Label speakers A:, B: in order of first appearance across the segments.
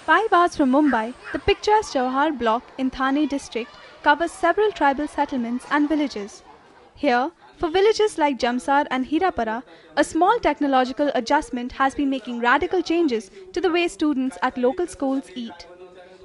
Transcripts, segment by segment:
A: 5 hours from Mumbai, the picturesque Jawahar block in Thane district covers several tribal settlements and villages. Here, for villages like Jamsar and Hirapara, a small technological adjustment has been making radical changes to the way students at local schools eat.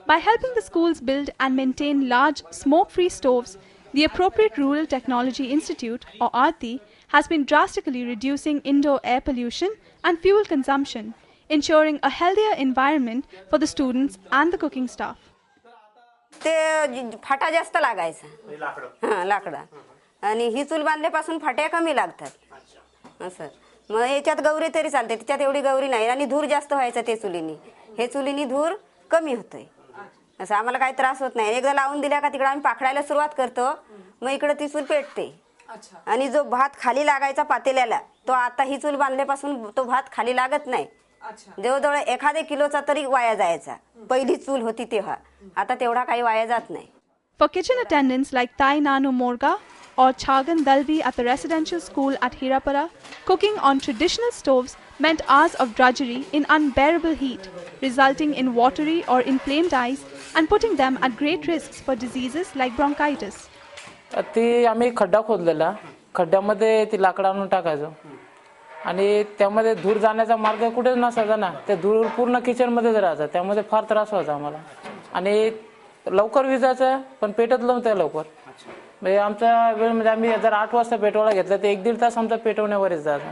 A: By helping the schools build and maintain large smoke-free stoves, the appropriate Rural Technology Institute, or ARTI, has been drastically reducing indoor air pollution and fuel consumption, ensuring a healthier environment for the students and the cooking staff.
B: ते फाटा जास्त लागायचा हां लाकडा आणि ही चूल बांधल्यापासून फाट्या कमी लागतात असं मग याच्यात गौरी तरी चालते त्याच्यात एवढी गौरी नाही आणि धूर जास्त व्हायचा ते चुलीनी हे चुलीनी धूर कमी होतोय असं आम्हाला काही त्रास होत नाही एकदा लावून दिल्या का तिकडे आम्ही पाखडायला सुरुवात करतो मग इकडे ती चूल पेटते आणि जो भात खाली लागायचा पातेल्याला तो आता ही चूल बांधल्यापासून तो भात खाली लागत नाही जवळजवळ 1 किलोचा तरी वाया जायचा पहिली चूल होती तेव्हा आता तेवढा काही वाया जात नाही.
A: For kitchen attendants like Tai Nanu Morga or Chagan Dalvi at the residential school at Hirapara, cooking on traditional stoves meant hours of drudgery in unbearable heat, resulting in watery or inflamed eyes and putting them at great risks for diseases like bronchitis.
C: ती आम्ही खड्डा खोदलेला खड्ड्यामध्ये ती लाकडं आणून टाकायचो आणि त्यामध्ये धूर जाण्याचा मार्ग कुठेच नसायचा ना ते धूर पूर्ण किचनमध्येच राहायचा त्यामध्ये फार त्रास व्हायचा आम्हाला आणि लवकर विजायचं पण पेटत नव्हतं लवकर म्हणजे आमचा वेळ म्हणजे आम्ही जर 8 वाजता पेटवायला घेतलं तर 1-1.5 तास आमचा पेटवण्यावरच जायचा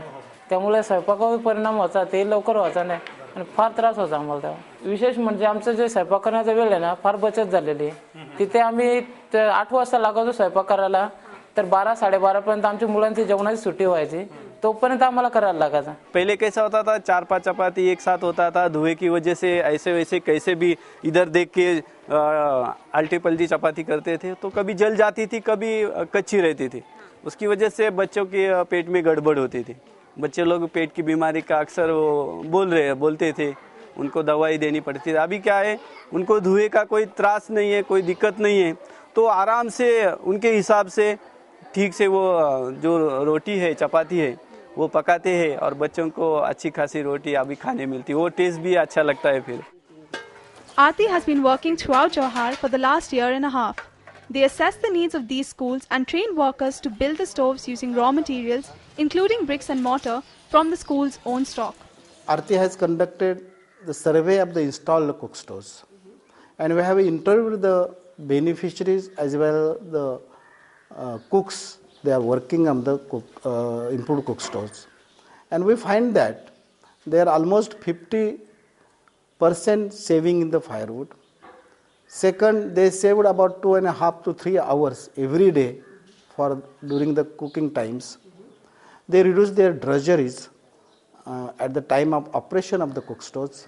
C: त्यामुळे स्वयंपाकावर परिणाम व्हायचा ते लवकर व्हायचा नाही आणि फार त्रास व्हायचा आम्हाला तेव्हा विशेष म्हणजे आमचं जे स्वयंपाक करण्याचा वेळ आहे ना फार बचत झालेली आहे तिथे आम्ही 8 वाजता लागायचो स्वयंपाक करायला तर 12-12:30 पर्यंत आमच्या मुलांची जेवणाची सुट्टी व्हायची तोपर्यंट आम्हाला करायला लगाता.
D: पहले कैसा होता था 4-5 चपाती एक साथ होता था धुएं की वजह से ऐसे वैसे कैसे भी इधर देख के अल्टी पल्टी चपाती करते थे तो कभी जल जाती थी कभी कच्ची रहती थी उसकी वजह से बच्चों के पेट में गड़बड़ होती थी बच्चे लोग पेट की बीमारी का अक्सर बोलते थे उनको दवाई देनी पड़ती थी. अभी क्या है उनको धुएं का कोई त्रास नहीं है कोई दिक्कत नहीं है तो आराम से उनके हिसाब से ठीक से वो जो रोटी है चपाती है वो पकाते हैं और बच्चों को अच्छी खासी रोटी अभी खाने मिलती है वो टेस्ट भी अच्छा लगता है फिर.
A: ARTI has been working throughout Jawahar for the last year and a half. They assess the needs of these schools and train workers to build the stoves using raw materials, including bricks and mortar, from the school's own stock.
E: ARTI has conducted the survey of the installed cook stoves, and we have interviewed the beneficiaries as well the cooks. They are working on the improved cook stoves, and we find that they are almost 50% saving in the firewood. Second, they saved about 2.5 to 3 hours every day during the cooking times. They reduced their drudgeries at the time of operation of the cook stoves.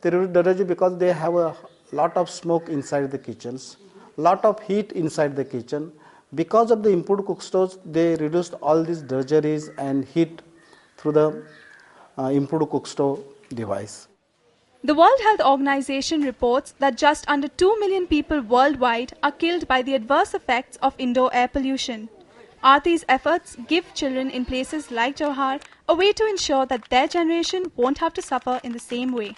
E: They reduced drudgery because they have a lot of smoke inside the kitchens, lot of heat inside the kitchen. Because of the improved cook stoves, they reduced all these drudgeries and heat through the improved cook stove device.
A: The World Health Organization reports that just under 2 million people worldwide are killed by the adverse effects of indoor air pollution. ARTI's efforts give children in places like Jawahar a way to ensure that their generation won't have to suffer in the same way.